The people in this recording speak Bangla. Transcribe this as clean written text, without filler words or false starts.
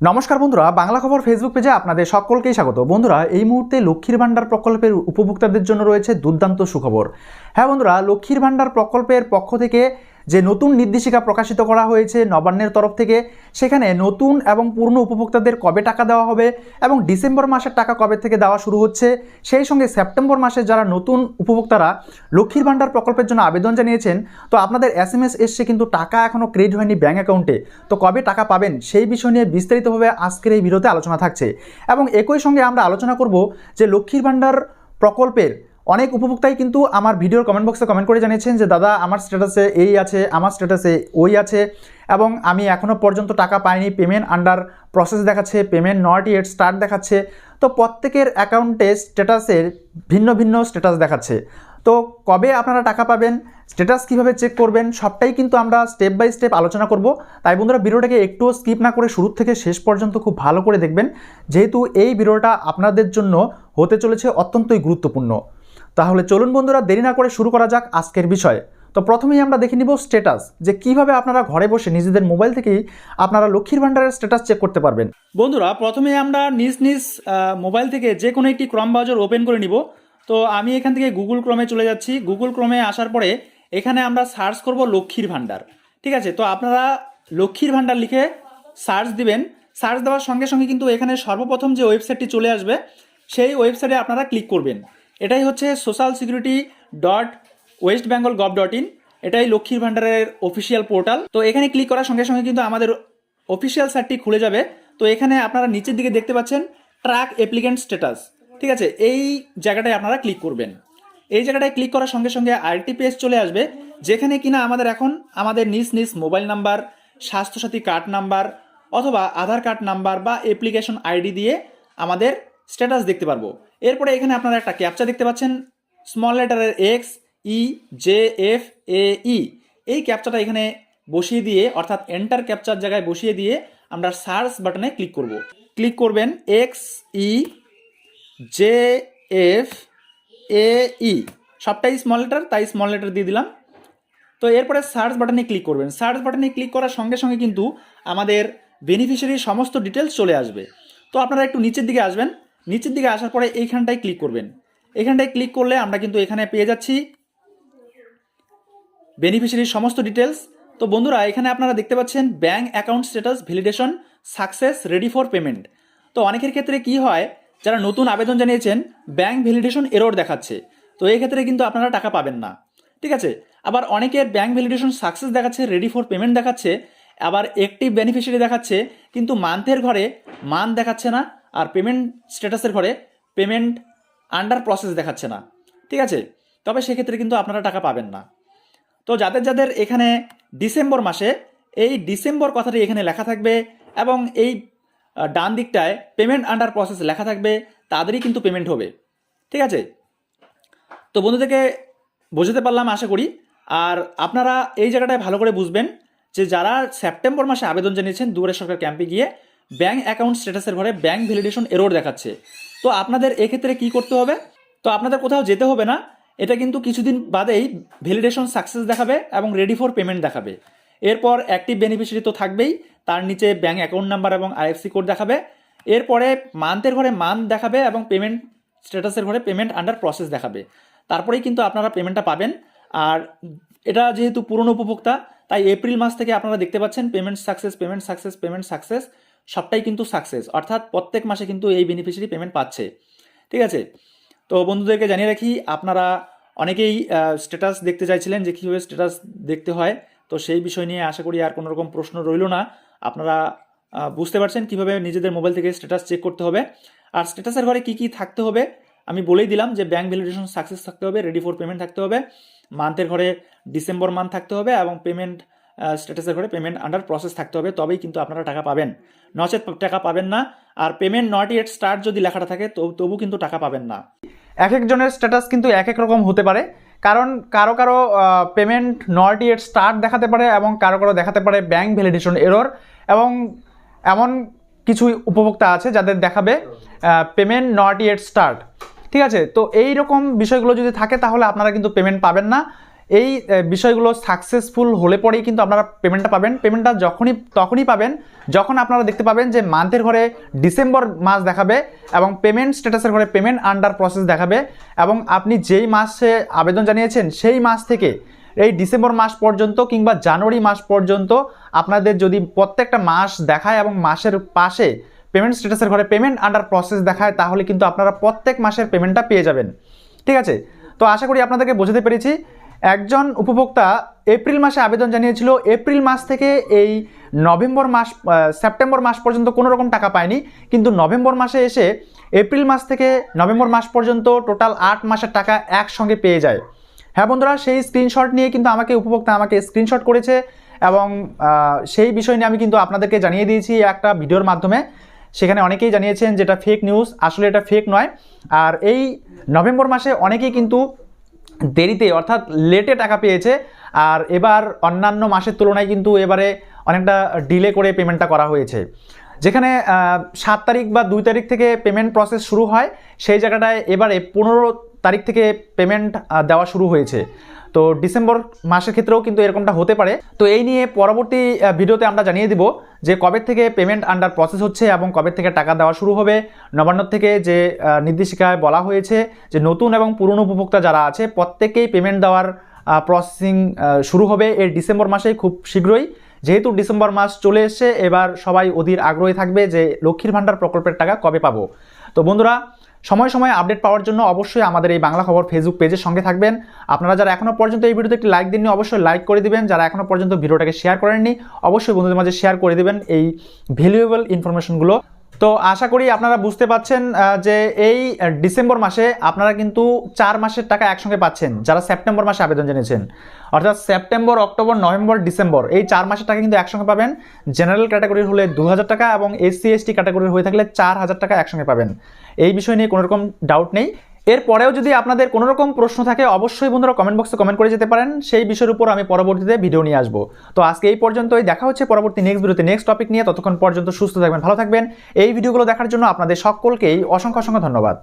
নমস্কার বন্ধুরা, বাংলা খবর ফেসবুক পেজে আপনাদের সকলকেই স্বাগত। বন্ধুরা, এই মুহূর্তে লক্ষ্মীর ভাণ্ডার প্রকল্পের উপভোক্তাদের জন্য রয়েছে দুর্দান্ত সুখবর। হ্যাঁ বন্ধুরা, লক্ষ্মীর ভাণ্ডার প্রকল্পের পক্ষ থেকে যে নতুন নির্দেশিকা প্রকাশিত করা হয়েছে নবান্নের তরফ থেকে, সেখানে নতুন এবং পুরনো উপভোক্তাদের কবে টাকা দেওয়া হবে এবং ডিসেম্বর মাসের টাকা কবে থেকে দেওয়া শুরু হচ্ছে, সেই সঙ্গে সেপ্টেম্বর মাসে যারা নতুন উপভোক্তারা লক্ষ্মীর ভাণ্ডার প্রকল্পের জন্য আবেদন জানিয়েছেন, তো আপনাদের SMS এসছে কিন্তু টাকা এখনও ক্রেডিট হয়নি ব্যাঙ্ক অ্যাকাউন্টে। তো কবে টাকা পাবেন সেই বিষয় নিয়ে বিস্তারিতভাবে আজকের এই ভিডিওতে আলোচনা থাকছে। এবং একই সঙ্গে আমরা আলোচনা করব যে লক্ষ্মীর ভাণ্ডার প্রকল্পের অনেক উপভোক্তাই কিন্তু আমার ভিডিওর কমেন্ট বক্সে কমেন্ট করে জানিয়েছেন যে দাদা, আমার স্ট্যাটাসে এই আছে, আমার স্ট্যাটাসে ওই আছে এবং আমি এখনও পর্যন্ত টাকা পাইনি, পেমেন্ট আন্ডার প্রসেস দেখাচ্ছে, পেমেন্ট নট ইয়েট স্টার্ট দেখাচ্ছে। তো প্রত্যেকের অ্যাকাউন্টে স্ট্যাটাসের ভিন্ন ভিন্ন স্ট্যাটাস দেখাচ্ছে। তো কবে আপনারা টাকা পাবেন, স্ট্যাটাস কীভাবে চেক করবেন, সবটাই কিন্তু আমরা স্টেপ বাই স্টেপ আলোচনা করব। তাই বন্ধুরা, ভিডিওটাকে একটুও স্কিপ না করে শুরু থেকে শেষ পর্যন্ত খুব ভালো করে দেখবেন, যেহেতু এই ভিডিওটা আপনাদের জন্য হতে চলেছে অত্যন্তই গুরুত্বপূর্ণ। তাহলে চলুন বন্ধুরা, দেরি না করে শুরু করা যাক আজকের বিষয়। তো প্রথমেই আমরা দেখে নিব স্ট্যাটাস, যে কিভাবে আপনারা ঘরে বসে নিজেদের মোবাইল থেকেই আপনারা লক্ষ্মীর ভাণ্ডারের স্ট্যাটাস চেক করতে পারবেন। বন্ধুরা, প্রথমে আমরা নিজ নিজ মোবাইল থেকে যে কোনো একটি ক্রম ব্রাউজার ওপেন করে নিব। তো আমি এখান থেকে গুগল ক্রমে চলে যাচ্ছি। গুগল ক্রমে আসার পরে এখানে আমরা সার্চ করব লক্ষ্মীর ভাণ্ডার। ঠিক আছে, তো আপনারা লক্ষ্মীর ভাণ্ডার লিখে সার্চ দিবেন। সার্চ দেওয়ার সঙ্গে সঙ্গে কিন্তু এখানে সর্বপ্রথম যে ওয়েবসাইটটি চলে আসবে, সেই ওয়েবসাইটে আপনারা ক্লিক করবেন। এটাই হচ্ছে social-security.westbengal.gov.in। এটাই লক্ষ্মীর ভাণ্ডারের অফিসিয়াল পোর্টাল। তো এখানে ক্লিক করার সঙ্গে সঙ্গে কিন্তু আমাদের অফিসিয়াল সাইটটি খুলে যাবে। তো এখানে আপনারা নিচের দিকে দেখতে পাচ্ছেন ট্র্যাক অ্যাপ্লিকেন্ট স্ট্যাটাস। ঠিক আছে, এই জায়গাটায় আপনারা ক্লিক করবেন। এই জায়গাটায় ক্লিক করার সঙ্গে সঙ্গে আরেকটি পেজ চলে আসবে, যেখানে কিনা আমাদের নিজ নিজ mobile number, Swasthya Sathi card number অথবা আধার কার্ড নাম্বার বা অ্যাপ্লিকেশন আইডি দিয়ে আমাদের স্ট্যাটাস দেখতে পারবো। এরপরে এখানে আপনারা একটা ক্যাপচা দেখতে পাচ্ছেন, স্মল লেটারের XEJFAE। এই ক্যাপচাটা এখানে বসিয়ে দিয়ে, অর্থাৎ এন্টার ক্যাপচার জায়গায় বসিয়ে দিয়ে আমরা সার্চ বাটনে ক্লিক করব। ক্লিক করবেন XEJFAE, সবটাই স্মল লেটার, তাই স্মল লেটার দিয়ে দিলাম। তো এরপরে সার্চ বাটনে ক্লিক করবেন। সার্চ বাটনে ক্লিক করার সঙ্গে সঙ্গে কিন্তু আমাদের বেনিফিশিয়ারির সমস্ত ডিটেলস চলে আসবে। তো আপনারা একটু নিচের দিকে আসবেন। নিচের দিকে আসার পরে এইখানটায় ক্লিক করবেন। এখানটায় ক্লিক করলে আমরা কিন্তু এখানে পেয়ে যাচ্ছি বেনিফিশিয়ারির সমস্ত ডিটেলস। তো বন্ধুরা, এখানে আপনারা দেখতে পাচ্ছেন bank account status validation success ready for payment. তো অনেকের ক্ষেত্রে কি হয়, যারা নতুন আবেদন জানিয়েছেন ব্যাঙ্ক ভ্যালিডেশন এরর দেখাচ্ছে, তো এই ক্ষেত্রে কিন্তু আপনারা টাকা পাবেন না। ঠিক আছে, আবার অনেকের ব্যাঙ্ক ভ্যালিডেশন সাকসেস দেখাচ্ছে, রেডি ফর পেমেন্ট দেখাচ্ছে, আবার অ্যাক্টিভ বেনিফিশিয়ারি দেখাচ্ছে, কিন্তু মান্থের ঘরে মান্থ দেখাচ্ছে না, আর পেমেন্ট স্ট্যাটাসের ঘরে পেমেন্ট আন্ডার প্রসেস দেখাচ্ছে না। ঠিক আছে, তবে সেক্ষেত্রে কিন্তু আপনারা টাকা পাবেন না। তো যাদের যাদের এখানে ডিসেম্বর মাসে এই ডিসেম্বর কথাটি এখানে লেখা থাকবে এবং এই ডান দিকটায় পেমেন্ট আন্ডার প্রসেস লেখা থাকবে, তাদেরই কিন্তু পেমেন্ট হবে। ঠিক আছে, তো বন্ধুদেরকে বোঝাতে পারলাম আশা করি। আর আপনারা এই জায়গাটায় ভালো করে বুঝবেন যে যারা সেপ্টেম্বর মাসে আবেদন জানিয়েছেন দুয়ারে সরকার ক্যাম্পে গিয়ে ব্যাঙ্ক অ্যাকাউন্ট স্ট্যাটাসের ঘরে ব্যাঙ্ক ভ্যালিডেশন এরর দেখাচ্ছে, তো আপনাদের এক্ষেত্রে কি করতে হবে? তো আপনাদের কোথাও যেতে হবে না, এটা কিন্তু কিছুদিন বাদেই ভ্যালিডেশন সাকসেস দেখাবে এবং রেডি ফর পেমেন্ট দেখাবে। এরপর অ্যাক্টিভ বেনিফিশিয়ারি তো থাকবেই, তার নিচে ব্যাঙ্ক অ্যাকাউন্ট নাম্বার এবং IFSC কোড দেখাবে। এরপরে মান্থের ঘরে মান্থ দেখাবে এবং পেমেন্ট স্ট্যাটাসের ঘরে পেমেন্ট আন্ডার প্রসেস দেখাবে। তারপরেই কিন্তু আপনারা পেমেন্টটা পাবেন। আর এটা যেহেতু পুরনো উপভোক্তা, তাই এপ্রিল মাস থেকে আপনারা দেখতে পাচ্ছেন payment success, payment success, payment success, সবটাই কিন্তু সাকসেস, অর্থাৎ প্রত্যেক মাসে কিন্তু এই বেনিফিশিয়ারি পেমেন্ট পাচ্ছে। ঠিক আছে, তো বন্ধুদেরকে জানিয়ে রাখি, আপনারা অনেকেই স্ট্যাটাস দেখতে চাইছিলেন যে কীভাবে স্ট্যাটাস দেখতে হয়, তো সেই বিষয় নিয়ে আশা করি আর কোনো রকম প্রশ্ন রইল না। আপনারা বুঝতে পারছেন কীভাবে নিজেদের মোবাইল থেকে স্ট্যাটাস চেক করতে হবে। আর স্ট্যাটাসের ঘরে কী কী থাকতে হবে আমি বলেই দিলাম, যে ব্যাঙ্ক ভ্যালিডেশন সাকসেস থাকতে হবে, রেডি ফর পেমেন্ট থাকতে হবে, মান্থের ঘরে ডিসেম্বর মান্থ থাকতে হবে এবং পেমেন্ট স্ট্যাটাসের ঘরে পেমেন্ট আন্ডার প্রসেস থাকতে হবে, তবেই কিন্তু আপনারা টাকা পাবেন, নচেত টাকা পাবেন না। আর পেমেন্ট নট ইয়েট স্টার্ট যদি লেখাটা থাকে তবু কিন্তু টাকা পাবেন না। এক একজনের স্ট্যাটাস কিন্তু এক এক রকম হতে পারে, কারণ কারো কারো পেমেন্ট নট ইয়েট স্টার্ট দেখাতে পারে এবং কারো কারো দেখাতে পারে ব্যাঙ্ক ভ্যালিডেশন এরর, এবং এমন কিছু উপভোক্তা আছে যাদের দেখাবে পেমেন্ট নট ইয়েট স্টার্ট। ঠিক আছে, তো এই রকম বিষয়গুলো যদি থাকে তাহলে আপনারা কিন্তু পেমেন্ট পাবেন না। এই বিষয়গুলো সাকসেসফুল হলে পরেই কিন্তু আপনারা পেমেন্টটা পাবেন। পেমেন্টটা তখনই পাবেন যখন আপনারা দেখতে পাবেন যে মান্থের ঘরে ডিসেম্বর মাস দেখাবে এবং পেমেন্ট স্ট্যাটাসের ঘরে পেমেন্ট আন্ডার প্রসেস দেখাবে, এবং আপনি যেই মাসে আবেদন জানিয়েছেন সেই মাস থেকে এই ডিসেম্বর মাস পর্যন্ত কিংবা জানুয়ারি মাস পর্যন্ত আপনাদের যদি প্রত্যেকটা মাস দেখায় এবং মাসের পাশে পেমেন্ট স্ট্যাটাসের ঘরে পেমেন্ট আন্ডার প্রসেস দেখায়, তাহলে কিন্তু আপনারা প্রত্যেক মাসের পেমেন্টটা পেয়ে যাবেন। ঠিক আছে, তো আশা করি আপনাদেরকে বোঝাতে পেরেছি। একজন উপভোক্তা এপ্রিল মাসে আবেদন জানিয়েছিল, এপ্রিল মাস থেকে এই সেপ্টেম্বর মাস পর্যন্ত কোনো রকম টাকা পায়নি, কিন্তু নভেম্বর মাসে এসে এপ্রিল মাস থেকে নভেম্বর মাস পর্যন্ত টোটাল 8 মাসের টাকা একসঙ্গে পেয়ে যায়। হ্যাঁ বন্ধুরা, সেই স্ক্রিনশট নিয়ে কিন্তু উপভোক্তা আমাকে স্ক্রিনশট করেছে এবং সেই বিষয় নিয়ে আমি কিন্তু আপনাদেরকে জানিয়ে দিয়েছি একটা ভিডিওর মাধ্যমে। সেখানে অনেকেই জানিয়েছেন যেটা ফেক নিউজ, আসলে এটা ফেক নয়। আর এই নভেম্বর মাসে অনেকেই কিন্তু দেরিতে অর্থাৎ লেটে টাকা পেয়েছে, আর এবার অন্যান্য মাসের তুলনায় কিন্তু এবারে অনেকটা ডিলে করে পেমেন্টটা করা হয়েছে। যেখানে 7 তারিখ বা 2 তারিখ থেকে পেমেন্ট প্রসেস শুরু হয়, সেই জায়গাটায় এবারে 15 তারিখ থেকে পেমেন্ট দেওয়া শুরু হয়েছে। তো ডিসেম্বর মাসের ক্ষেত্রেও কিন্তু এরকমটা হতে পারে। তো এই নিয়ে পরবর্তী ভিডিওতে আমরা জানিয়ে দিব যে কবে থেকে পেমেন্ট আন্ডার প্রসেস হচ্ছে এবং কবে থেকে টাকা দেওয়া শুরু হবে। নবান্ন থেকে যে নির্দেশিকায় বলা হয়েছে যে নতুন এবং পুরনো উপভোক্তা যারা আছে প্রত্যেকেই পেমেন্ট দেওয়ার প্রসেসিং শুরু হবে এই ডিসেম্বর মাসে খুব শীঘ্রই। যেহেতু ডিসেম্বর মাস চলে এসছে, এবার সবাই অধীর আগ্রহী থাকবে যে লক্ষ্মীর ভাণ্ডার প্রকল্পের টাকা কবে পাবো। তো বন্ধুরা, সময় সময় আপডেট পাওয়ার জন্য অবশ্যই আমাদের এই বাংলা খবর ফেসবুক পেজের সঙ্গে থাকবেন। আপনারা যারা এখনও পর্যন্ত এই ভিডিওতে একটি লাইক দেননি অবশ্যই লাইক করে দিবেন। যারা এখনও পর্যন্ত ভিডিওটাকে শেয়ার করেননি অবশ্যই বন্ধুদের মাঝে শেয়ার করে দিবেন এই ভ্যালুয়েবল ইনফরমেশনগুলো। তো আশা করি আপনারা বুঝতে পাচ্ছেন যে এই ডিসেম্বর মাসে আপনারা কিন্তু 4 মাসের টাকা একসঙ্গে পাচ্ছেন যারা সেপ্টেম্বর মাসে আবেদন জানিয়েছেন। অর্থাৎ সেপ্টেম্বর, অক্টোবর, নভেম্বর, ডিসেম্বর এই 4 মাসের টাকা কিন্তু একসঙ্গে পাবেন। জেনারেল ক্যাটাগরির হলে 2000 টাকা এবং SC ST ক্যাটাগরির হয়ে থাকলে 4000 টাকা একসঙ্গে পাবেন। এই বিষয় নিয়ে কোনো রকম ডাউট নেই। এরপরেও যদি আপনাদের কোনো রকম প্রশ্ন থাকে অবশ্যই বন্ধুরা কমেন্ট বক্সে কমেন্ট করে যেতে পারেন, সেই বিষয়ের উপর আমি পরবর্তীতে ভিডিও নিয়ে আসবো। তো আজকে এই পর্যন্তই, দেখা হচ্ছে পরবর্তী নেক্সট ভিডিওতে নেক্সট টপিক নিয়ে। ততক্ষণ পর্যন্ত সুস্থ থাকবেন, ভালো থাকবেন। এই ভিডিওগুলো দেখার জন্য আপনাদের সকলকেই অসংখ্য ধন্যবাদ।